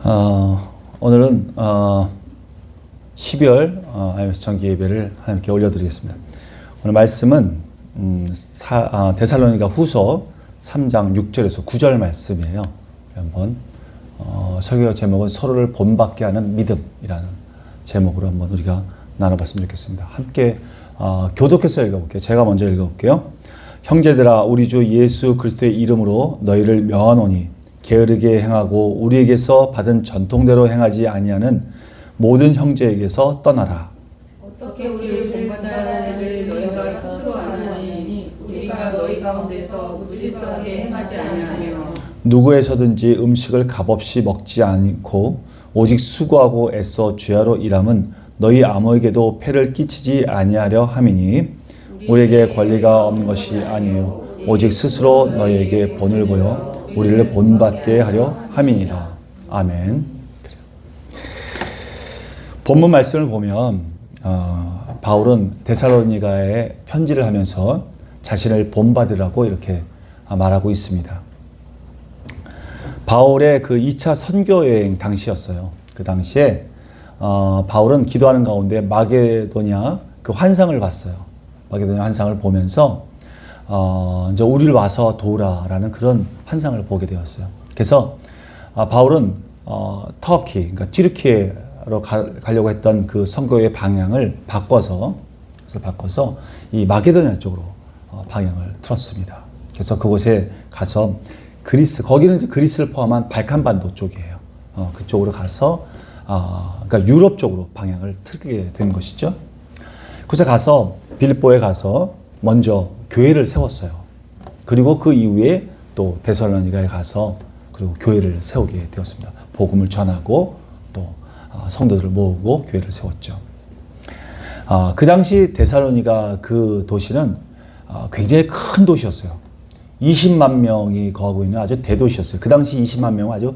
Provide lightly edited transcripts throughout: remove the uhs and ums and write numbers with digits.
오늘은 12월 IMS 정기 예배를 하나님께 올려드리겠습니다. 오늘 말씀은 데살로니가 후서 3장 6절에서 9절 말씀이에요. 한번 설교 제목은 서로를 본받게 하는 믿음이라는 제목으로 한번 우리가 나눠봤으면 좋겠습니다. 함께 교독해서 읽어볼게요. 제가 먼저 읽어볼게요. 형제들아, 우리 주 예수 그리스도의 이름으로 너희를 명하노니 게으르게 행하고 우리에게서 받은 전통대로 행하지 아니하는 모든 형제에게서 떠나라. 어떻게 우리를 본받아야 할지 너희가 스스로 아나니 우리가 너희 가운데서 무질서하게 행하지 아니하며 누구에서든지 음식을 값없이 먹지 않고 오직 수고하고 애써 주야로 일함은 너희 아무에게도 폐를 끼치지 아니하려 함이니 우리에게 권리가 없는 것이 아니에요. 오직 스스로 너희에게 본을 보여 우리를 본받게 하려 함이니라. 아멘. 본문 말씀을 보면 바울은 데살로니가에 편지를 하면서 자신을 본받으라고 이렇게 말하고 있습니다. 바울의 그 2차 선교여행 당시였어요. 그 당시에 바울은 기도하는 가운데 마게도냐 그 환상을 봤어요. 마게도냐 환상을 보면서 이제 우리를 와서 도우라라는 그런 환상을 보게 되었어요. 그래서 바울은 터키, 그러니까 튀르키예로 가려고 했던 그 선교의 방향을 바꿔서 이 마게도냐 쪽으로 방향을 틀었습니다. 그래서 그곳에 가서 그리스, 거기는 이제 그리스를 포함한 발칸반도 쪽이에요. 그쪽으로 가서 그러니까 유럽 쪽으로 방향을 틀게 된 것이죠. 그래서 가서 빌립보에 가서 먼저 교회를 세웠어요. 그리고 그 이후에 또 데살로니가에 가서 그리고 교회를 세우게 되었습니다. 복음을 전하고 또 성도들을 모으고 교회를 세웠죠. 그 당시 데살로니가 그 도시는 굉장히 큰 도시였어요. 20만 명이 거하고 있는 아주 대도시였어요. 그 당시 20만 명은 아주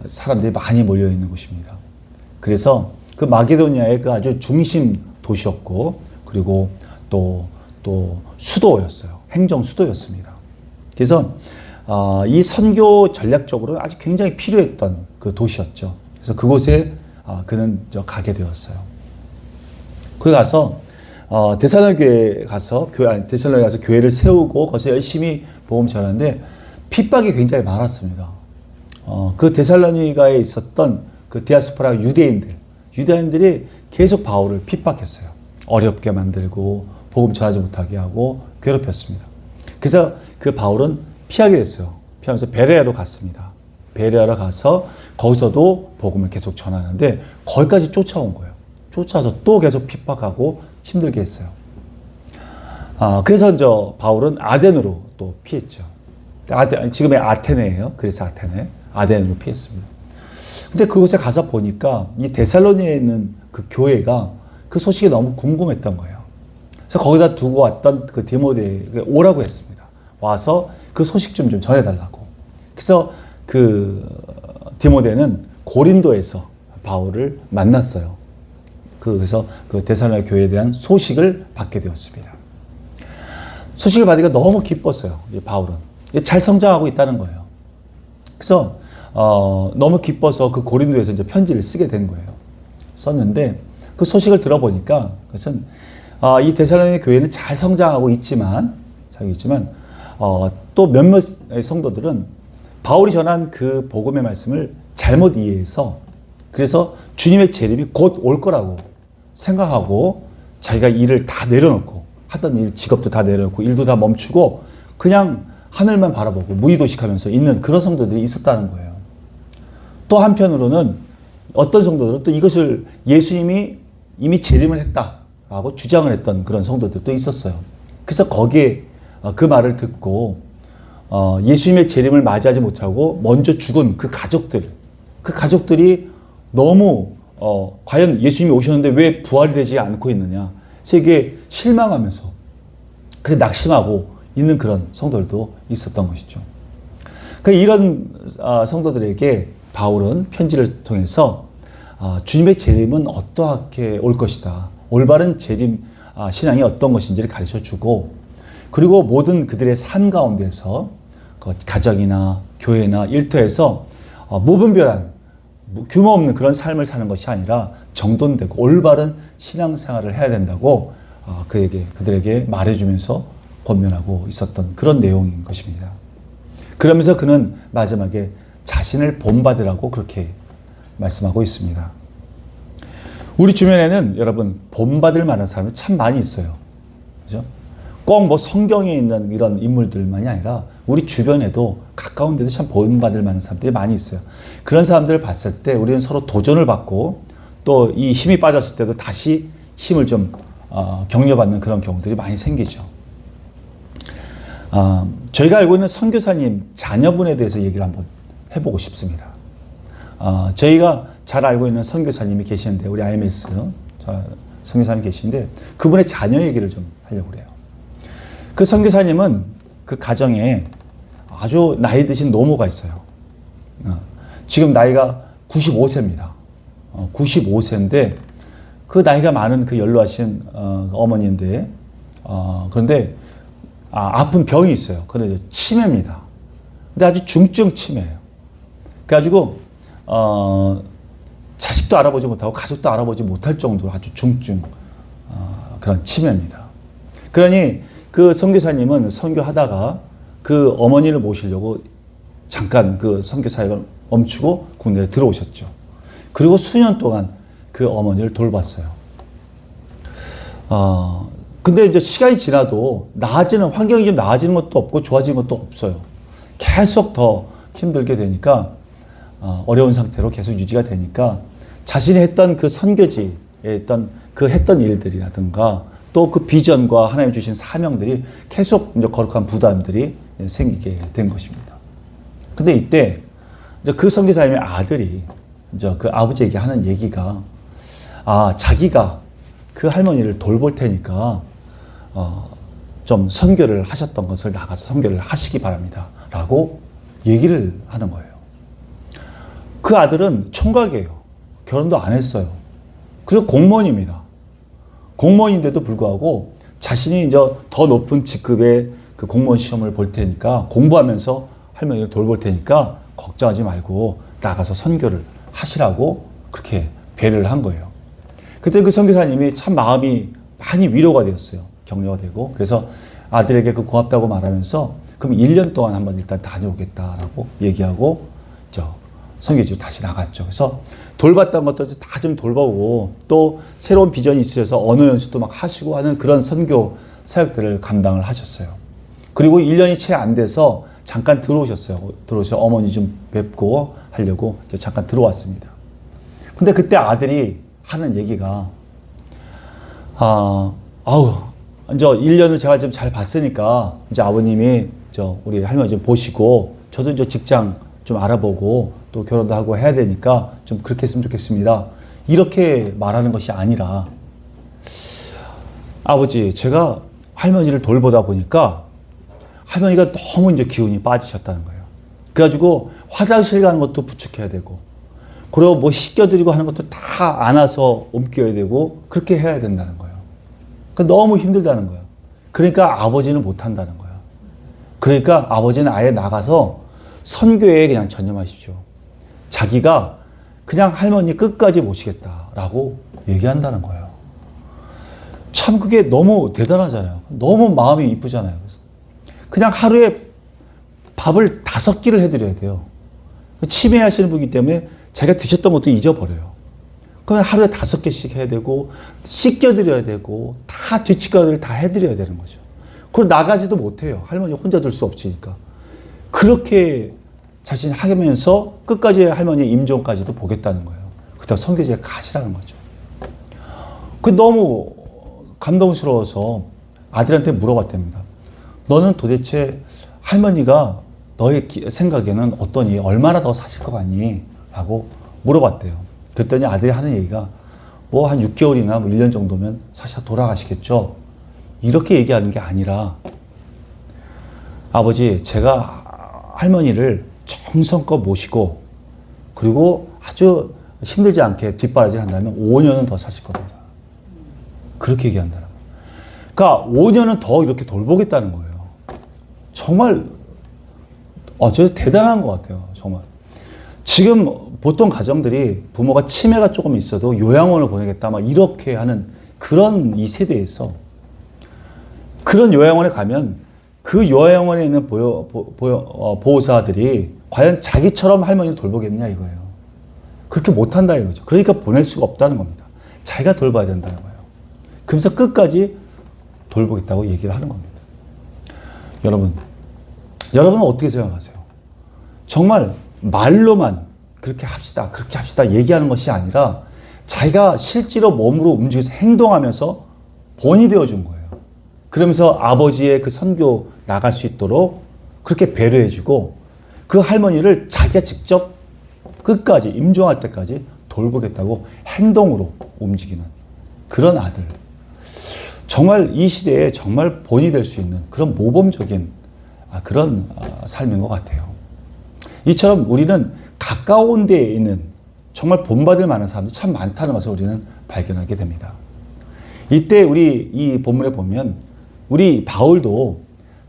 사람들이 많이 몰려 있는 곳입니다. 그래서 그 마게도니아의 그 아주 중심 도시였고, 그리고 또 수도였어요. 행정 수도였습니다. 그래서 이 선교 전략적으로 아주 굉장히 필요했던 그 도시였죠. 그래서 그곳에 그는 가게 되었어요. 거기 가서 데살로니가에 가서 교회를 세우고 거기서 열심히 복음 전하는데 핍박이 굉장히 많았습니다. 그 데살로니가에 있었던 그 디아스포라 유대인들이 계속 바울을 핍박했어요. 어렵게 만들고 복음 전하지 못하게 하고 괴롭혔습니다. 그래서 그 바울은 피하게 됐어요. 피하면서 베레아로 갔습니다. 베레아로 가서 거기서도 복음을 계속 전하는데 거기까지 쫓아온 거예요. 쫓아서 또 계속 핍박하고 힘들게 했어요. 그래서 바울은 아덴으로 또 피했죠. 지금의 아테네예요. 그래서 아덴으로 피했습니다. 근데 그곳에 가서 보니까 이 데살로니에 있는 그 교회가 그 소식이 너무 궁금했던 거예요. 그래서 거기다 두고 왔던 그 디모데에게 오라고 했습니다. 와서 그 소식 좀 전해달라고. 그래서 그 디모데는 고린도에서 바울을 만났어요. 그래서 그 데살로니가 교회에 대한 소식을 받게 되었습니다. 소식을 받으니까 너무 기뻤어요. 이 바울은 잘 성장하고 있다는 거예요. 그래서 너무 기뻐서 그 고린도에서 이제 편지를 쓰게 된 거예요. 썼는데 그 소식을 들어보니까 그것은 이 데살로니가 교회는 잘 성장하고 있지만 또 몇몇 성도들은 바울이 전한 그 복음의 말씀을 잘못 이해해서 그래서 주님의 재림이 곧 올 거라고 생각하고 자기가 일을 다 내려놓고 하던 일, 직업도 다 내려놓고 일도 다 멈추고 그냥 하늘만 바라보고 무의도식하면서 있는 그런 성도들이 있었다는 거예요. 또 한편으로는 어떤 성도들은 또 이것을 예수님이 이미 재림을 했다라고 주장을 했던 그런 성도들도 있었어요. 그래서 거기에 그 말을 듣고 예수님의 재림을 맞이하지 못하고 먼저 죽은 그 가족들이 너무 과연 예수님이 오셨는데 왜 부활이 되지 않고 있느냐, 그래서 이게 실망하면서 그래 낙심하고 있는 그런 성도들도 있었던 것이죠. 이런 성도들에게 바울은 편지를 통해서 주님의 재림은 어떠하게 올 것이다, 올바른 재림 신앙이 어떤 것인지를 가르쳐주고, 그리고 모든 그들의 삶 가운데서 가정이나 교회나 일터에서 무분별한 규모 없는 그런 삶을 사는 것이 아니라 정돈되고 올바른 신앙생활을 해야 된다고 그들에게 말해주면서 권면하고 있었던 그런 내용인 것입니다. 그러면서 그는 마지막에 자신을 본받으라고 그렇게 말씀하고 있습니다. 우리 주변에는 여러분 본받을 만한 사람이 참 많이 있어요. 그죠? 꼭 뭐 성경에 있는 이런 인물들만이 아니라 우리 주변에도 가까운 데도 참 본받을 만한 사람들이 많이 있어요. 그런 사람들을 봤을 때 우리는 서로 도전을 받고 또 이 힘이 빠졌을 때도 다시 힘을 좀 격려받는 그런 경우들이 많이 생기죠. 저희가 알고 있는 선교사님 자녀분에 대해서 얘기를 한번 해보고 싶습니다. 저희가 잘 알고 있는 선교사님이 계시는데 우리 IMS 선교사님이 계시는데 그분의 자녀 얘기를 좀 하려고 그래요. 그 선교사님은 그 가정에 아주 나이 드신 노모가 있어요. 지금 나이가 95세입니다. 95세인데 그 나이가 많은 그 연로하신 어머니인데 그런데 아픈 병이 있어요. 그런데 치매입니다. 근데 아주 중증 치매예요. 그래가지고 자식도 알아보지 못하고 가족도 알아보지 못할 정도로 아주 중증 그런 치매입니다. 그러니 그 선교사님은 선교하다가 그 어머니를 모시려고 잠깐 그 선교 사역을 멈추고 국내에 들어오셨죠. 그리고 수년 동안 그 어머니를 돌봤어요. 근데 이제 시간이 지나도 환경이 좀 나아지는 것도 없고 좋아지는 것도 없어요. 계속 더 힘들게 되니까, 어려운 상태로 계속 유지가 되니까 자신이 했던 그 선교지에 했던 일들이라든가 또 그 비전과 하나님 주신 사명들이 계속 이제 거룩한 부담들이 생기게 된 것입니다. 근데 이때 이제 그 선교사님의 아들이 이제 그 아버지에게 하는 얘기가 자기가 그 할머니를 돌볼 테니까 좀 선교를 하셨던 것을 나가서 선교를 하시기 바랍니다. 라고 얘기를 하는 거예요. 그 아들은 총각이에요. 결혼도 안 했어요. 그리고 공무원입니다. 공무원인데도 불구하고 자신이 이제 더 높은 직급의 그 공무원 시험을 볼 테니까 공부하면서 할머니를 돌볼 테니까 걱정하지 말고 나가서 선교를 하시라고 그렇게 배려를 한 거예요. 그때 그 선교사님이 참 마음이 많이 위로가 되었어요. 격려가 되고. 그래서 아들에게 그 고맙다고 말하면서 그럼 1년 동안 한번 일단 다녀오겠다라고 얘기하고 선교지로 다시 나갔죠. 그래서 돌봤던 것도 다 좀 돌보고 또 새로운 비전이 있으셔서 언어 연수도 막 하시고 하는 그런 선교 사역들을 감당을 하셨어요. 그리고 1년이 채 안 돼서 잠깐 들어오셔서 어머니 좀 뵙고 하려고 잠깐 들어왔습니다. 근데 그때 아들이 하는 얘기가 이제 1년을 제가 좀 잘 봤으니까 이제 아버님이 우리 할머니 좀 보시고 저도 이제 직장 좀 알아보고 또 결혼도 하고 해야 되니까 좀 그렇게 했으면 좋겠습니다. 이렇게 말하는 것이 아니라 아버지, 제가 할머니를 돌보다 보니까 할머니가 너무 이제 기운이 빠지셨다는 거예요. 그래가지고 화장실 가는 것도 부축해야 되고 그리고 뭐 씻겨드리고 하는 것도 다 안아서 옮겨야 되고 그렇게 해야 된다는 거예요. 그러니까 너무 힘들다는 거예요. 그러니까 아버지는 못한다는 거예요. 그러니까 아버지는 아예 나가서 선교에 그냥 전념하십시오. 자기가 그냥 할머니 끝까지 모시겠다라고 얘기한다는 거예요. 참 그게 너무 대단하잖아요. 너무 마음이 이쁘잖아요. 그냥 하루에 밥을 5끼를 해드려야 돼요. 치매하시는 분이기 때문에 자기가 드셨던 것도 잊어버려요. 그러면 하루에 5개씩 해야 되고 씻겨드려야 되고 다 뒤치가를 다 해드려야 되는 거죠. 그리고 나가지도 못해요. 할머니 혼자 둘 수 없으니까. 그렇게 자신이 하면서 끝까지 할머니 임종까지도 보겠다는 거예요. 그때 선교지에 가시라는 거죠. 그 너무 감동스러워서 아들한테 물어봤답니다. 너는 도대체 할머니가 너의 생각에는 어떠니? 얼마나 더 사실 것 같니? 라고 물어봤대요. 그랬더니 아들이 하는 얘기가 뭐 한 6개월이나 뭐 1년 정도면 사실 돌아가시겠죠. 이렇게 얘기하는 게 아니라 아버지, 제가 할머니를 정성껏 모시고 그리고 아주 힘들지 않게 뒷바라지 한다면 5년은 더 사실 겁니다. 그렇게 얘기한다는 거예요. 그러니까 5년은 더 이렇게 돌보겠다는 거예요. 정말 저 대단한 것 같아요. 정말. 지금 보통 가정들이 부모가 치매가 조금 있어도 요양원을 보내겠다 막 이렇게 하는 그런 이 세대에서 그런 요양원에 가면 그 요양원에 있는 보호사들이 과연 자기처럼 할머니를 돌보겠냐 이거예요. 그렇게 못한다 이거죠. 그러니까 보낼 수가 없다는 겁니다. 자기가 돌봐야 된다는 거예요. 그러면서 끝까지 돌보겠다고 얘기를 하는 겁니다. 여러분은 어떻게 생각하세요? 정말 말로만 그렇게 합시다 얘기하는 것이 아니라 자기가 실제로 몸으로 움직여서 행동하면서 본이 되어준 거예요. 그러면서 아버지의 그 선교 나갈 수 있도록 그렇게 배려해주고 그 할머니를 자기가 직접 끝까지 임종할 때까지 돌보겠다고 행동으로 움직이는 그런 아들. 정말 이 시대에 정말 본이 될 수 있는 그런 모범적인 그런 삶인 것 같아요. 이처럼 우리는 가까운 데에 있는 정말 본받을 만한 사람들이 참 많다는 것을 우리는 발견하게 됩니다. 이때 우리 이 본문에 보면 우리 바울도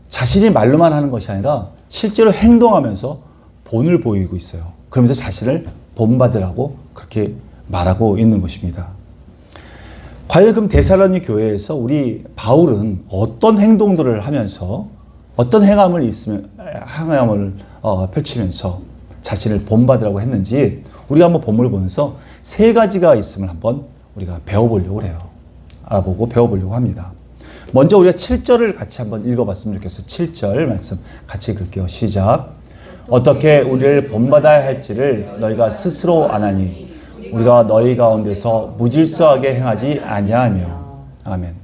자신이 말로만 하는 것이 아니라 실제로 행동하면서 본을 보이고 있어요. 그러면서 자신을 본받으라고 그렇게 말하고 있는 것입니다. 과연 그럼 데살로니 교회에서 우리 바울은 어떤 행동들을 하면서 어떤 행함을 펼치면서 자신을 본받으라고 했는지 우리가 한번 본문을 보면서 세 가지가 있음을 한번 우리가 배워보려고 해요. 알아보고 배워보려고 합니다. 먼저 우리가 7절을 같이 한번 읽어봤으면 좋겠어요. 7절 말씀 같이 읽을게요. 시작. 어떻게 우리를 본받아야 할지를 너희가 스스로 아나니 우리가 너희 가운데서 무질서하게 행하지 아니하며. 아멘.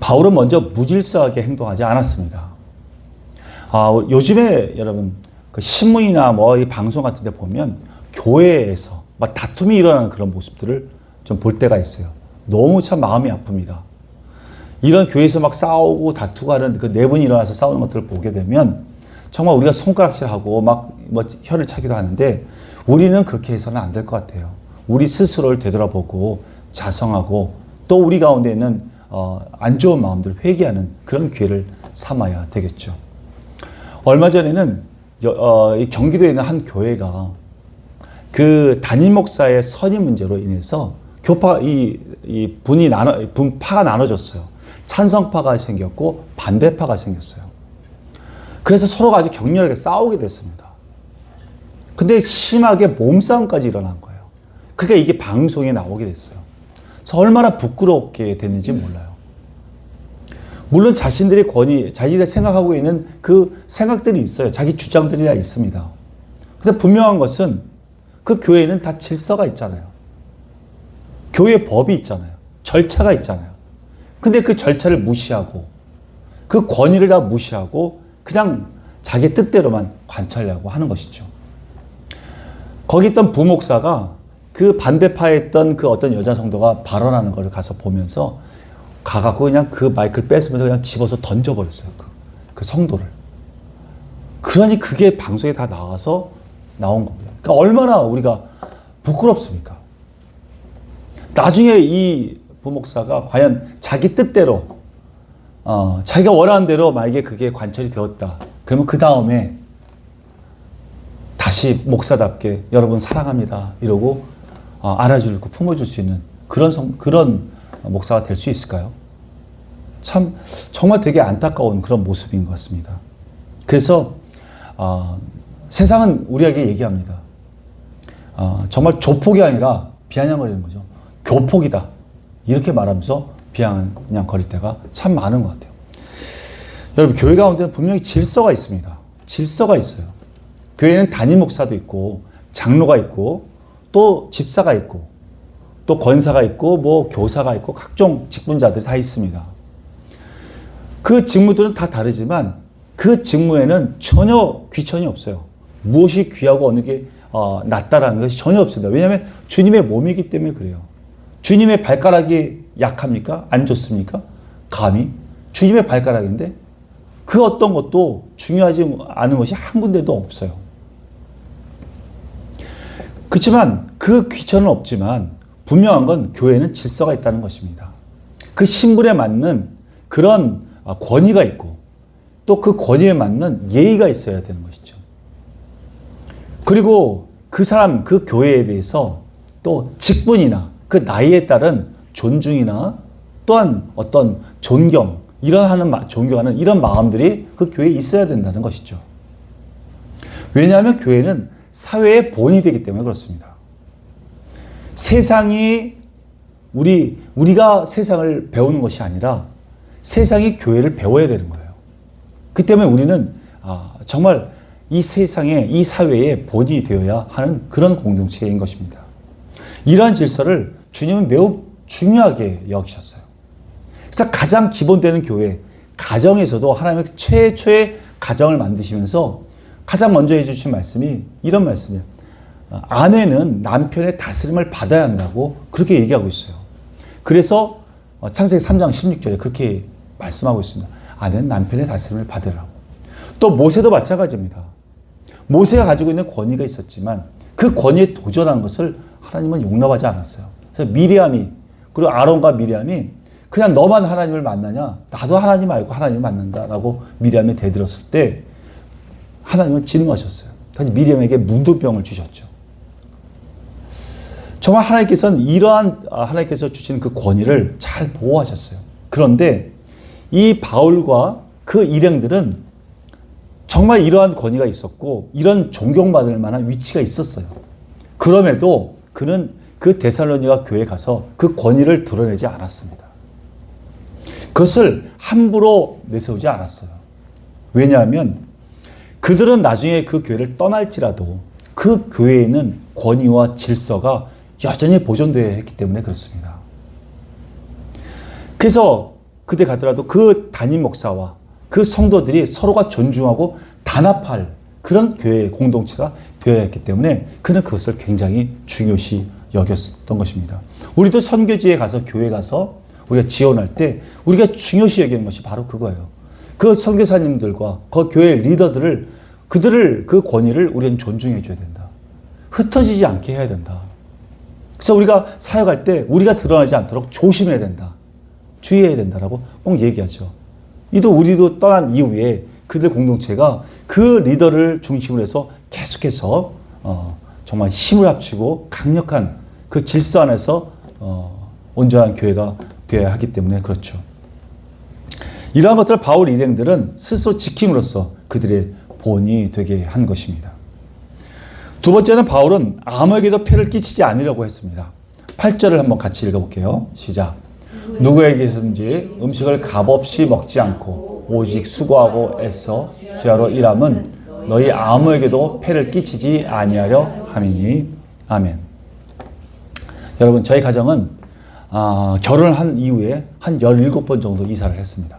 바울은 먼저 무질서하게 행동하지 않았습니다. 요즘에 여러분 그 신문이나 뭐 이 방송 같은 데 보면 교회에서 막 다툼이 일어나는 그런 모습들을 좀 볼 때가 있어요. 너무 참 마음이 아픕니다. 이런 교회에서 막 싸우고 다투고 하는 그 내분이 일어나서 싸우는 것들을 보게 되면 정말 우리가 손가락질하고 막 뭐 혀를 차기도 하는데 우리는 그렇게 해서는 안 될 것 같아요. 우리 스스로를 되돌아보고 자성하고 또 우리 가운데 있는 안 좋은 마음들을 회개하는 그런 기회를 삼아야 되겠죠. 얼마 전에는 이 경기도에 있는 한 교회가 그 담임 목사의 선임 문제로 인해서 분파가 나눠졌어요. 찬성파가 생겼고 반대파가 생겼어요. 그래서 서로가 아주 격렬하게 싸우게 됐습니다. 근데 심하게 몸싸움까지 일어난 거예요. 그러니까 이게 방송에 나오게 됐어요. 그래서 얼마나 부끄럽게 됐는지 몰라요. 물론 자신들이 자기가 생각하고 있는 그 생각들이 있어요. 자기 주장들이 다 있습니다. 근데 분명한 것은 그 교회에는 다 질서가 있잖아요. 교회 법이 있잖아요. 절차가 있잖아요. 근데 그 절차를 무시하고 그 권위를 다 무시하고 그냥 자기 뜻대로만 관찰하려고 하는 것이죠. 거기 있던 부목사가 그 반대파에 있던 그 어떤 여자 성도가 발언하는 걸 가서 보면서 가갖고 그냥 그 마이크를 뺏으면서 그냥 집어서 던져버렸어요. 그 성도를. 그러니 그게 방송에 다 나와서 나온 겁니다. 그러니까 얼마나 우리가 부끄럽습니까? 나중에 이 부목사가 과연 자기 뜻대로 자기가 원하는 대로 만약에 그게 관철이 되었다. 그러면 그 다음에 다시 목사답게 여러분 사랑합니다. 이러고 안아주고 품어줄 수 있는 그런 목사가 될 수 있을까요? 참 정말 되게 안타까운 그런 모습인 것 같습니다. 그래서 세상은 우리에게 얘기합니다. 정말 조폭이 아니라 비아냥거리는 거죠. 교폭이다. 이렇게 말하면서 비아냥거릴 때가 참 많은 것 같아요. 여러분 교회 가운데는 분명히 질서가 있습니다. 질서가 있어요. 교회는 담임 목사도 있고 장로가 있고 또 집사가 있고 또 권사가 있고 뭐 교사가 있고 각종 직분자들이 다 있습니다. 그 직무들은 다 다르지만 그 직무에는 전혀 귀천이 없어요. 무엇이 귀하고 어느 게 낫다라는 것이 전혀 없습니다. 왜냐하면 주님의 몸이기 때문에 그래요. 주님의 발가락이 약합니까? 안 좋습니까? 감히 주님의 발가락인데 그 어떤 것도 중요하지 않은 것이 한 군데도 없어요. 그렇지만 그 귀천은 없지만 분명한 건 교회는 질서가 있다는 것입니다. 그 신분에 맞는 그런 권위가 있고 또 그 권위에 맞는 예의가 있어야 되는 것이죠. 그리고 그 사람, 그 교회에 대해서 또 직분이나 그 나이에 따른 존중이나 또한 어떤 존경하는 이런 마음들이 그 교회에 있어야 된다는 것이죠. 왜냐하면 교회는 사회의 본이 되기 때문에 그렇습니다. 세상이 우리가 세상을 배우는 것이 아니라 세상이 교회를 배워야 되는 거예요. 그 때문에 우리는 정말 이 세상에, 이 사회의 본이 되어야 하는 그런 공동체인 것입니다. 이러한 질서를 주님은 매우 중요하게 여기셨어요. 그래서 가장 기본되는 교회, 가정에서도 하나님의 최초의 가정을 만드시면서 가장 먼저 해주신 말씀이 이런 말씀이에요. 아내는 남편의 다스림을 받아야 한다고 그렇게 얘기하고 있어요. 그래서 창세기 3장 16절에 그렇게 말씀하고 있습니다. 아내는 남편의 다스림을 받으라고. 또 모세도 마찬가지입니다. 모세가 가지고 있는 권위가 있었지만 그 권위에 도전한 것을 하나님은 용납하지 않았어요. 그래서 미리암이, 그리고 아론과 미리암이 그냥 너만 하나님을 만나냐? 나도 하나님 알고 하나님을 만난다라고 미리암이 대들었을 때 하나님은 진노하셨어요. 그래서 미리암에게 문둥병을 주셨죠. 정말 하나님께서는 이러한 하나님께서 주신 그 권위를 잘 보호하셨어요. 그런데 이 바울과 그 일행들은 정말 이러한 권위가 있었고 이런 존경받을 만한 위치가 있었어요. 그럼에도 그는 그 데살로니가 교회에 가서 그 권위를 드러내지 않았습니다. 그것을 함부로 내세우지 않았어요. 왜냐하면 그들은 나중에 그 교회를 떠날지라도 그 교회에는 권위와 질서가 여전히 보존되어야 했기 때문에 그렇습니다. 그래서 그때 가더라도 그 담임 목사와 그 성도들이 서로가 존중하고 단합할 그런 교회 공동체가 되어야 했기 때문에 그는 그것을 굉장히 중요시 여겼던 것입니다. 우리도 선교지에 가서 교회 가서 우리가 지원할 때 우리가 중요시 여기는 것이 바로 그거예요. 그 선교사님들과 그 교회 리더들을 그 권위를 우리는 존중해 줘야 된다. 흩어지지 않게 해야 된다. 그래서 우리가 사역할 때 우리가 드러나지 않도록 조심해야 된다. 주의해야 된다라고 꼭 얘기하죠. 우리도 떠난 이후에 그들 공동체가 그 리더를 중심으로 해서 계속해서 정말 힘을 합치고 강력한 그 질서 안에서 온전한 교회가 되어야 하기 때문에 그렇죠. 이러한 것들을 바울 일행들은 스스로 지킴으로써 그들의 본이 되게 한 것입니다. 두 번째는 바울은 아무에게도 폐를 끼치지 않으려고 했습니다. 8절을 한번 같이 읽어볼게요. 시작. 누구에게든지 음식을 값없이 먹지 않고 오직 수고하고 애써 수야로 일함은 너희 아무에게도 폐를 끼치지 아니하려 함이니. 아멘. 여러분, 저희 가정은 결혼을 한 이후에 한 17번 정도 이사를 했습니다.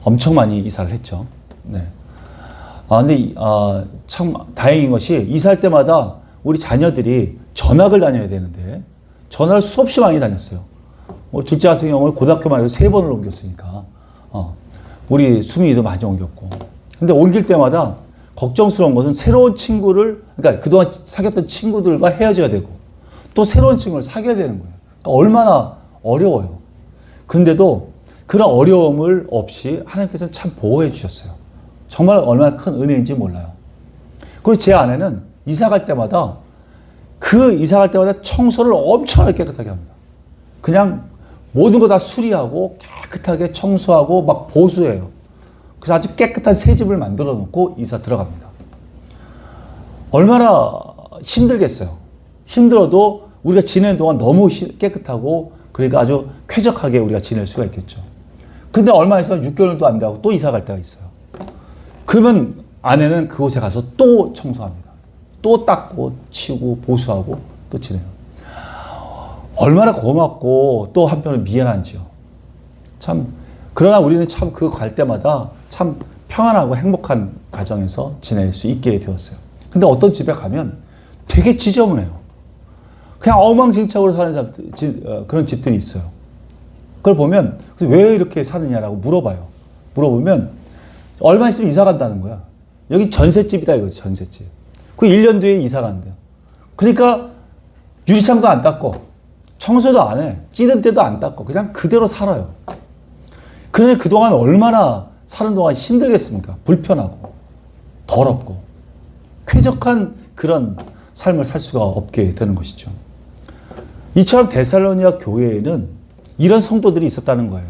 엄청 많이 이사를 했죠. 네. 근데 참 다행인 것이 이사할 때마다 우리 자녀들이 전학을 다녀야 되는데 전학을 수없이 많이 다녔어요. 우리 둘째 같은 경우는 고등학교만 해도 3번을 옮겼으니까 우리 수민이도 많이 옮겼고. 근데 옮길 때마다 걱정스러운 것은 새로운 친구를, 그러니까 그동안 사귀었던 친구들과 헤어져야 되고 또 새로운 친구를 사귀어야 되는 거예요. 그러니까 얼마나 어려워요. 근데도 그런 어려움을 없이 하나님께서는 참 보호해 주셨어요. 정말 얼마나 큰 은혜인지 몰라요. 그리고 제 아내는 이사 갈 때마다 청소를 엄청나게 깨끗하게 합니다. 그냥 모든 거 다 수리하고 깨끗하게 청소하고 막 보수해요. 그래서 아주 깨끗한 새 집을 만들어 놓고 이사 들어갑니다. 얼마나 힘들겠어요. 힘들어도 우리가 지내는 동안 너무 깨끗하고 그러니까 아주 쾌적하게 우리가 지낼 수가 있겠죠. 근데 얼마 있으면 6개월도 안 되고 또 이사 갈 때가 있어요. 그러면 아내는 그곳에 가서 또 청소합니다. 또 닦고 치우고 보수하고 또 지내요. 얼마나 고맙고 또 한편은 미안한지요. 참, 그러나 우리는 참 그 갈 때마다 참 평안하고 행복한 가정에서 지낼 수 있게 되었어요. 근데 어떤 집에 가면 되게 지저분해요. 그냥 엉망진창으로 사는 그런 집들이 있어요. 그걸 보면 왜 이렇게 사느냐라고 물어봐요. 물어보면 얼마 있으면 이사 간다는 거야. 여기 전셋집이다 이거지, 전셋집. 그 1년 뒤에 이사 간대요. 그러니까 유리창도 안 닦고 청소도 안 해. 찌든 때도 안 닦고 그냥 그대로 살아요. 그러니 그동안 얼마나 사는 동안 힘들겠습니까? 불편하고 더럽고 쾌적한 그런 삶을 살 수가 없게 되는 것이죠. 이처럼 데살로니가 교회에는 이런 성도들이 있었다는 거예요.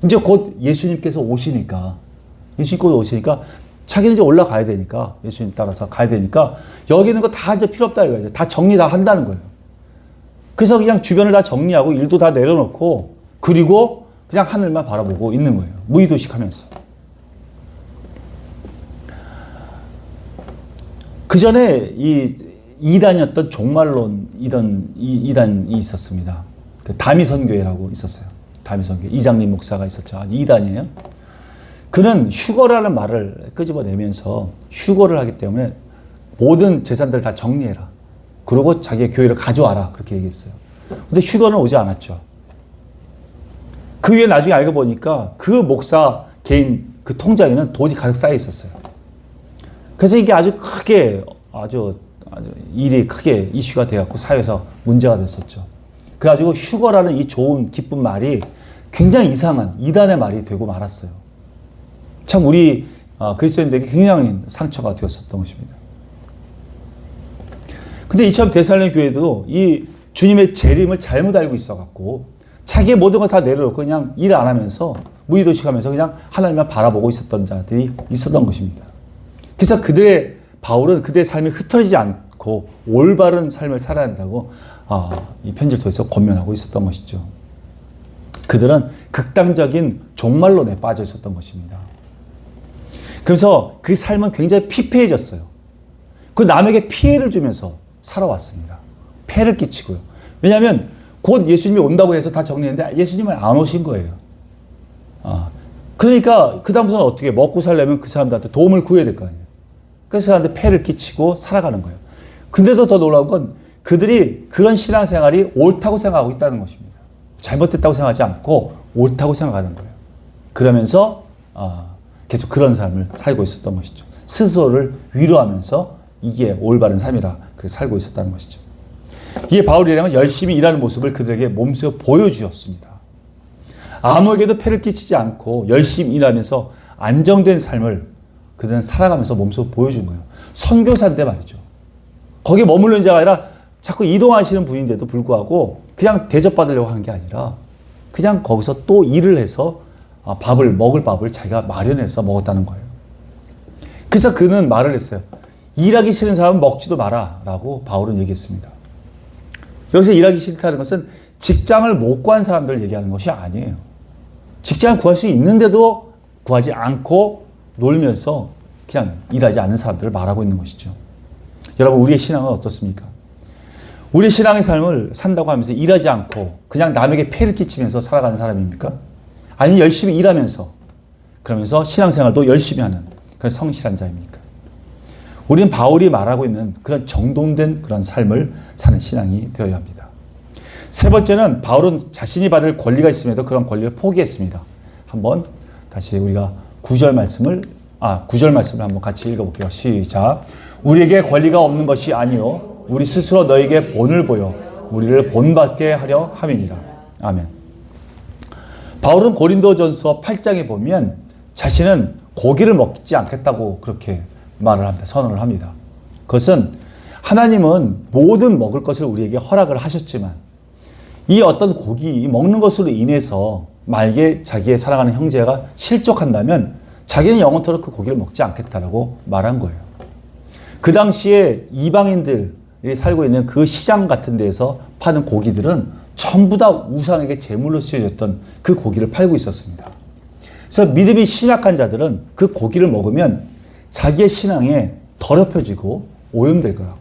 이제 곧 예수님께서 오시니까, 예수님 곧 오시니까 자기는 이제 올라가야 되니까, 예수님 따라서 가야 되니까 여기 있는 거 다 이제 필요 없다 이거예요. 다 정리 다 한다는 거예요. 그래서 그냥 주변을 다 정리하고 일도 다 내려놓고 그리고 그냥 하늘만 바라보고 있는 거예요. 무의도식하면서. 그 전에 이 이단이었던 이단이 있었습니다. 그 다미선교회라고 있었어요. 다미선교회 이장님 목사가 있었죠. 이단이에요. 그는 휴거라는 말을 끄집어내면서 휴거를 하기 때문에 모든 재산들 다 정리해라. 그리고 자기의 교회를 가져와라. 그렇게 얘기했어요. 근데 휴거는 오지 않았죠. 그 위에 나중에 알고 보니까 그 목사 개인 그 통장에는 돈이 가득 쌓여 있었어요. 그래서 이게 아주 크게 아주 일이 크게 이슈가 되었고 사회에서 문제가 됐었죠. 그래가지고 휴거라는 이 좋은 기쁜 말이 굉장히 이상한 이단의 말이 되고 말았어요. 참 우리 그리스도인들에게 굉장히 상처가 되었었던 것입니다. 근데 이처럼 데살로니가 교회도 이 주님의 재림을 잘못 알고 있어갖고 자기의 모든 걸 다 내려놓고 그냥 일 안 하면서 무의도식하면서 그냥 하나님만 바라보고 있었던 자들이 있었던 것입니다. 그래서 바울은 그들의 삶이 흩어지지 않고 올바른 삶을 살아야 한다고 이 편지를 통해서 권면하고 있었던 것이죠. 그들은 극단적인 종말론에 빠져 있었던 것입니다. 그래서 그 삶은 굉장히 피폐해졌어요. 그 남에게 피해를 주면서 살아왔습니다. 폐를 끼치고요. 왜냐하면 곧 예수님이 온다고 해서 다 정리했는데 예수님은 안 오신 거예요. 그러니까 그 다음부터는 어떻게 먹고 살려면 그 사람들한테 도움을 구해야 될 거 아니에요. 그래서 사람한테 폐를 끼치고 살아가는 거예요. 근데도 더 놀라운 건 그들이 그런 신앙생활이 옳다고 생각하고 있다는 것입니다. 잘못됐다고 생각하지 않고 옳다고 생각하는 거예요. 그러면서 계속 그런 삶을 살고 있었던 것이죠. 스스로를 위로하면서 이게 올바른 삶이라 그렇게 살고 있었다는 것이죠. 이게 바울이라는 열심히 일하는 모습을 그들에게 몸소 보여주었습니다. 아무에게도 폐를 끼치지 않고 열심히 일하면서 안정된 삶을 그들은 살아가면서 몸소 보여준 거예요. 선교사인데 말이죠. 거기에 머무르는 자가 아니라 자꾸 이동하시는 분인데도 불구하고 그냥 대접받으려고 하는 게 아니라 그냥 거기서 또 일을 해서 먹을 밥을 자기가 마련해서 먹었다는 거예요. 그래서 그는 말을 했어요. 일하기 싫은 사람은 먹지도 마라 라고 바울은 얘기했습니다. 여기서 일하기 싫다는 것은 직장을 못 구한 사람들을 얘기하는 것이 아니에요. 직장을 구할 수 있는데도 구하지 않고 놀면서 그냥 일하지 않는 사람들을 말하고 있는 것이죠. 여러분, 우리의 신앙은 어떻습니까? 우리의 신앙의 삶을 산다고 하면서 일하지 않고 그냥 남에게 폐를 끼치면서 살아가는 사람입니까? 아니면 열심히 일하면서 그러면서 신앙생활도 열심히 하는 그런 성실한 자입니까? 우리는 바울이 말하고 있는 그런 정돈된 그런 삶을 사는 신앙이 되어야 합니다. 세 번째는 바울은 자신이 받을 권리가 있음에도 그런 권리를 포기했습니다. 한번 다시 우리가 9절 말씀을 한번 같이 읽어볼게요. 시작. 우리에게 권리가 없는 것이 아니요 우리 스스로 너에게 본을 보여 우리를 본받게 하려 함이니라. 아멘. 바울은 고린도전서 8장에 보면 자신은 고기를 먹지 않겠다고 그렇게 말을 합니다. 선언을 합니다. 그것은 하나님은 모든 먹을 것을 우리에게 허락을 하셨지만 이 어떤 고기 먹는 것으로 인해서 만약에 자기의 사랑하는 형제가 실족한다면 자기는 영원토록 그 고기를 먹지 않겠다라고 말한 거예요. 그 당시에 이방인들이 살고 있는 그 시장 같은 데에서 파는 고기들은 전부 다 우상에게 제물로 쓰여졌던 그 고기를 팔고 있었습니다. 그래서 믿음이 신약한 자들은 그 고기를 먹으면 자기의 신앙에 더럽혀지고 오염될 거라고,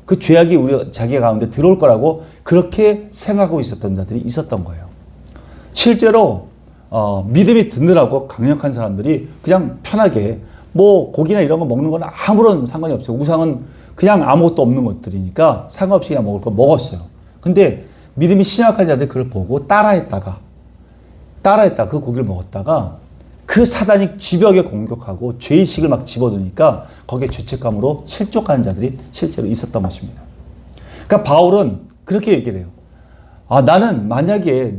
그 죄악이 자기 가운데 들어올 거라고 그렇게 생각하고 있었던 자들이 있었던 거예요. 실제로 믿음이 든든하고 강력한 사람들이 그냥 편하게 뭐 고기나 이런 거 먹는 건 아무런 상관이 없어요. 우상은 그냥 아무것도 없는 것들이니까 상관없이 그냥 먹을 거 먹었어요. 근데 믿음이 신약한 자들이 그걸 보고 따라했다가 그 고기를 먹었다가 그 사단이 집요하게 공격하고 죄의식을 막 집어넣으니까 거기에 죄책감으로 실족하는 자들이 실제로 있었던 것입니다. 그러니까 바울은 그렇게 얘기를 해요. 나는 만약에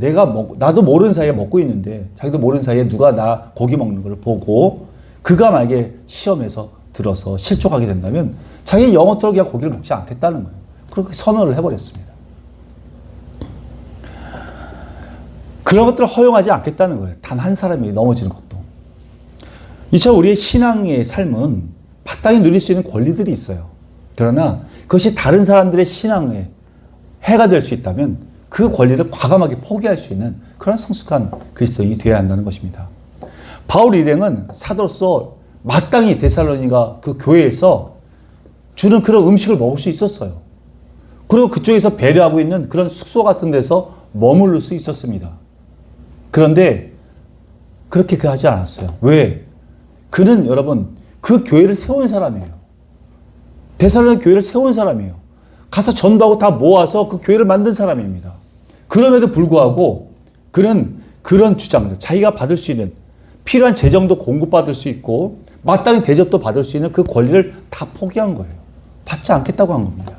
나도 모르는 사이에 먹고 있는데 자기도 모르는 사이에 누가 나 고기 먹는 걸 보고 그가 만약에 시험에서 들어서 실족하게 된다면 자기 영원토록 그냥 고기를 먹지 않겠다는 거예요. 그렇게 선언을 해버렸습니다. 그런 것들을 허용하지 않겠다는 거예요. 단 한 사람이 넘어지는 것도. 이처럼 우리의 신앙의 삶은 마땅히 누릴 수 있는 권리들이 있어요. 그러나 그것이 다른 사람들의 신앙에 해가 될 수 있다면 그 권리를 과감하게 포기할 수 있는 그런 성숙한 그리스도인이 되어야 한다는 것입니다. 바울 일행은 사도로서 마땅히 데살로니가 그 교회에서 주는 그런 음식을 먹을 수 있었어요. 그리고 그쪽에서 배려하고 있는 그런 숙소 같은 데서 머무를 수 있었습니다. 그런데 그렇게 하지 않았어요. 왜? 그는 여러분 그 교회를 세운 사람이에요. 데살로니 교회를 세운 사람이에요. 가서 전도하고 다 모아서 그 교회를 만든 사람입니다. 그럼에도 불구하고 그는 그런 주장들, 자기가 받을 수 있는 필요한 재정도 공급받을 수 있고 마땅히 대접도 받을 수 있는 그 권리를 다 포기한 거예요. 받지 않겠다고 한 겁니다.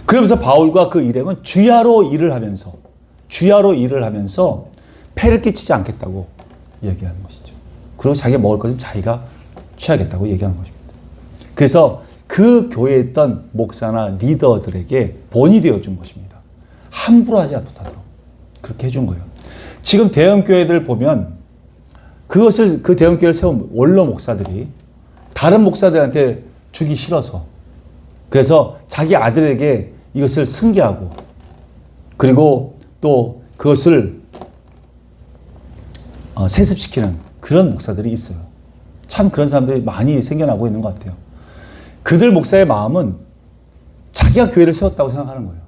그러면서 바울과 그 일행은 주야로 일을 하면서 폐를 끼치지 않겠다고 얘기하는 것이죠. 그리고 자기가 먹을 것은 자기가 취하겠다고 얘기하는 것입니다. 그래서 그 교회에 있던 목사나 리더들에게 본이 되어준 것입니다. 함부로 하지 못하도록 그렇게 해준 거예요. 지금 대형교회들 보면 그 대형교회를 세운 원로 목사들이 다른 목사들한테 주기 싫어서 그래서 자기 아들에게 이것을 승계하고 그리고 또 그것을 세습시키는 그런 목사들이 있어요. 참 그런 사람들이 많이 생겨나고 있는 것 같아요. 그들 목사의 마음은 자기가 교회를 세웠다고 생각하는 거예요.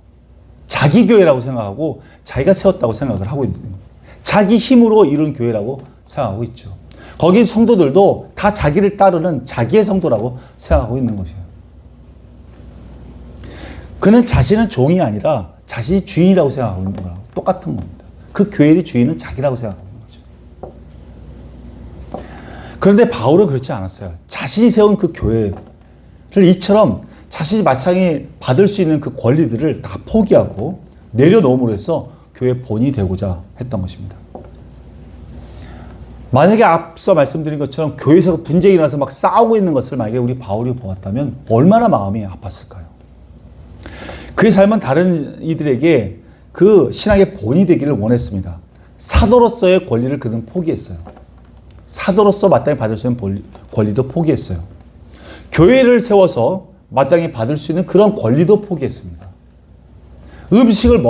자기 교회라고 생각하고 자기가 세웠다고 생각을 하고 있는 거예요. 자기 힘으로 이룬 교회라고 생각하고 있죠. 거기 성도들도 다 자기를 따르는 자기의 성도라고 생각하고 있는 것이에요. 그는 자신은 종이 아니라 자신이 주인이라고 생각하고 있는 거랑 똑같은 겁니다. 그 교회의 주인은 자기라고 생각하고 있는 거죠. 그런데 바울은 그렇지 않았어요. 자신이 세운 그 교회를 이처럼 자신이 마땅히 받을 수 있는 그 권리들을 다 포기하고 내려놓음으로 해서 교회의 본이 되고자 했던 것입니다. 만약에 앞서 말씀드린 것처럼 교회에서 분쟁이 나서 막 싸우고 있는 것을 만약에 우리 바울이 보았다면 얼마나 마음이 아팠을까요? 그의 삶은 다른 이들에게 그 신앙의 본이 되기를 원했습니다. 사도로서의 권리를 그는 포기했어요. 사도로서 마땅히 받을 수 있는 권리도 포기했어요. 교회를 세워서 마땅히 받을 수 있는 그런 권리도 포기했습니다. 음식을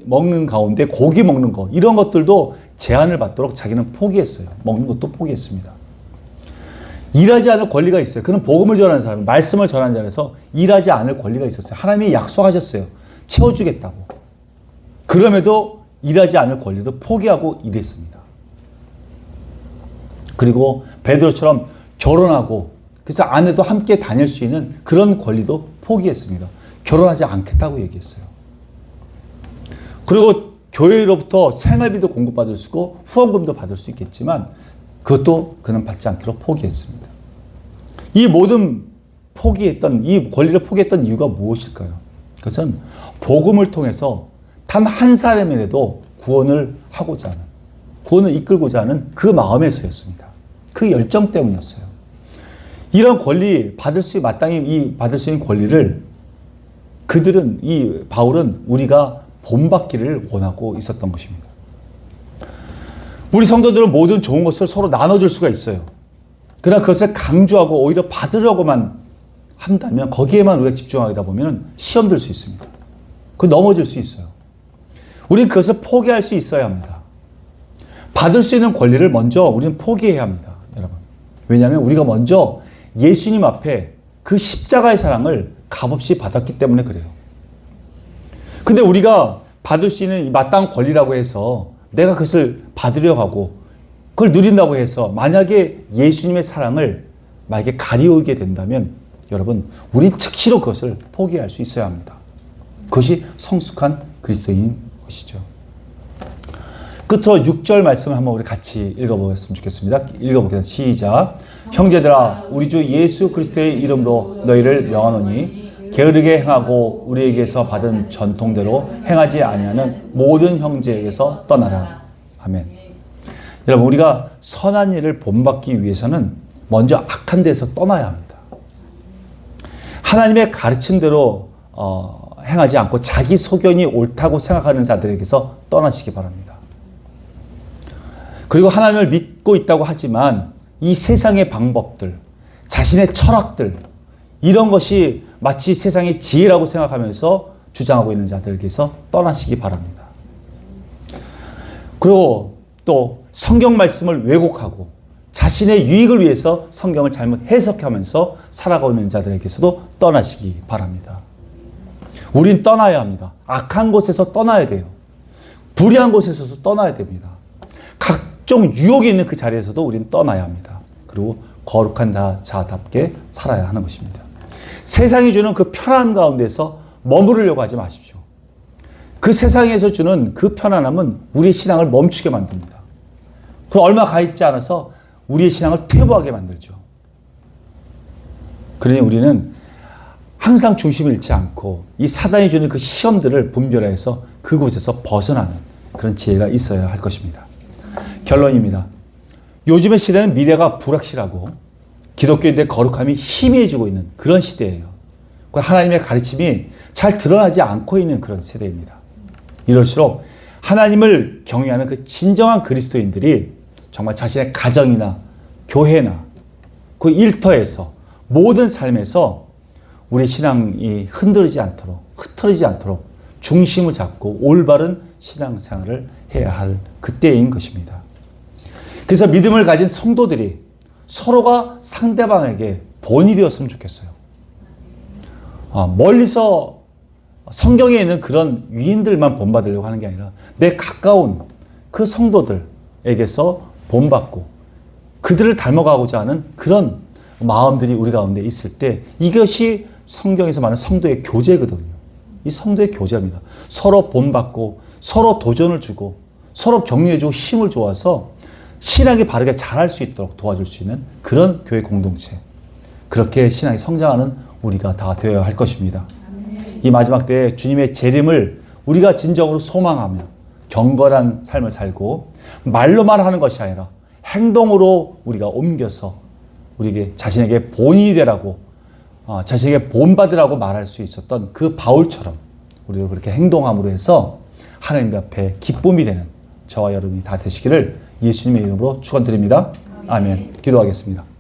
먹는 가운데 고기 먹는 것 이런 것들도 제한을 받도록 자기는 포기했어요. 먹는 것도 포기했습니다. 일하지 않을 권리가 있어요. 그는 복음을 전하는 사람, 말씀을 전하는 자라서 일하지 않을 권리가 있었어요. 하나님이 약속하셨어요. 채워주겠다고. 그럼에도 일하지 않을 권리도 포기하고 일했습니다. 그리고 베드로처럼 결혼하고 그래서 아내도 함께 다닐 수 있는 그런 권리도 포기했습니다. 결혼하지 않겠다고 얘기했어요. 그리고 교회로부터 생활비도 공급받을 수 있고 후원금도 받을 수 있겠지만 그것도 그는 받지 않기로 포기했습니다. 이 모든 이 권리를 포기했던 이유가 무엇일까요? 그것은 복음을 통해서 단 한 사람이라도 구원을 이끌고자 하는 그 마음에서였습니다. 그 열정 때문이었어요. 이런 권리, 마땅히 받을 수 있는 권리를 바울은 우리가 본받기를 원하고 있었던 것입니다. 우리 성도들은 모든 좋은 것을 서로 나눠줄 수가 있어요. 그러나 그것을 강조하고 오히려 받으려고만 한다면 거기에만 우리가 집중하다 보면 시험 들 수 있습니다. 넘어질 수 있어요. 우리는 그것을 포기할 수 있어야 합니다. 받을 수 있는 권리를 먼저 우리는 포기해야 합니다. 여러분. 왜냐하면 우리가 먼저 예수님 앞에 그 십자가의 사랑을 값없이 받았기 때문에 그래요. 근데 우리가 받을 수 있는 마땅한 권리라고 해서 내가 그것을 받으려고 하고 그걸 누린다고 해서 만약에 예수님의 사랑을 만약에 가리우게 된다면 여러분 우린 즉시로 그것을 포기할 수 있어야 합니다. 그것이 성숙한 그리스도인인 것이죠. 끝으로 6절 말씀을 한번 우리 같이 읽어보겠으면 좋겠습니다. 읽어보겠습니다. 시작. 형제들아 우리 주 예수 그리스도의 이름으로 너희를 명하노니 게으르게 행하고 우리에게서 받은 전통대로 행하지 아니하는 모든 형제에게서 떠나라. 아멘. 여러분 우리가 선한 일을 본받기 위해서는 먼저 악한 데서 떠나야 합니다. 하나님의 가르침대로 행하지 않고 자기 소견이 옳다고 생각하는 자들에게서 떠나시기 바랍니다. 그리고 하나님을 믿고 있다고 하지만 이 세상의 방법들, 자신의 철학들, 이런 것이 마치 세상의 지혜라고 생각하면서 주장하고 있는 자들에게서 떠나시기 바랍니다. 그리고 또 성경 말씀을 왜곡하고 자신의 유익을 위해서 성경을 잘못 해석하면서 살아가고 있는 자들에게서도 떠나시기 바랍니다. 우린 떠나야 합니다. 악한 곳에서 떠나야 돼요. 불의한 곳에서도 떠나야 됩니다. 각종 유혹이 있는 그 자리에서도 우린 떠나야 합니다. 그리고 거룩한 자답게 살아야 하는 것입니다. 세상이 주는 그 편안 가운데서 머무르려고 하지 마십시오. 그 세상에서 주는 그 편안함은 우리의 신앙을 멈추게 만듭니다. 그리고 얼마 가 있지 않아서 우리의 신앙을 퇴보하게 만들죠. 그러니 우리는 항상 중심을 잃지 않고 이 사단이 주는 그 시험들을 분별해서 그곳에서 벗어나는 그런 지혜가 있어야 할 것입니다. 결론입니다. 요즘의 시대는 미래가 불확실하고 기독교인들의 거룩함이 희미해지고 있는 그런 시대예요. 하나님의 가르침이 잘 드러나지 않고 있는 그런 세대입니다. 이럴수록 하나님을 경외하는 그 진정한 그리스도인들이 정말 자신의 가정이나 교회나 그 일터에서 모든 삶에서 우리 신앙이 흔들리지 않도록, 흐트러지지 않도록 중심을 잡고 올바른 신앙생활을 해야 할 그때인 것입니다. 그래서 믿음을 가진 성도들이 서로가 상대방에게 본이 되었으면 좋겠어요. 멀리서 성경에 있는 그런 위인들만 본받으려고 하는 게 아니라 내 가까운 그 성도들에게서 본받고 그들을 닮아가고자 하는 그런 마음들이 우리 가운데 있을 때 이것이 성경에서 말하는 성도의 교제거든요. 이 성도의 교제입니다. 서로 본받고 서로 도전을 주고 서로 격려해주고 힘을 줘서 신앙이 바르게 자랄 수 있도록 도와줄 수 있는 그런 교회 공동체. 그렇게 신앙이 성장하는 우리가 다 되어야 할 것입니다. 이 마지막 때에 주님의 재림을 우리가 진정으로 소망하며 경건한 삶을 살고 말로만 하는 것이 아니라 행동으로 우리가 옮겨서 우리에게 자신에게 본인이 되라고 자신에게 본받으라고 말할 수 있었던 그 바울처럼 우리도 그렇게 행동함으로 해서 하나님 앞에 기쁨이 되는 저와 여러분이 다 되시기를 예수님의 이름으로 축원드립니다. 아멘. 기도하겠습니다.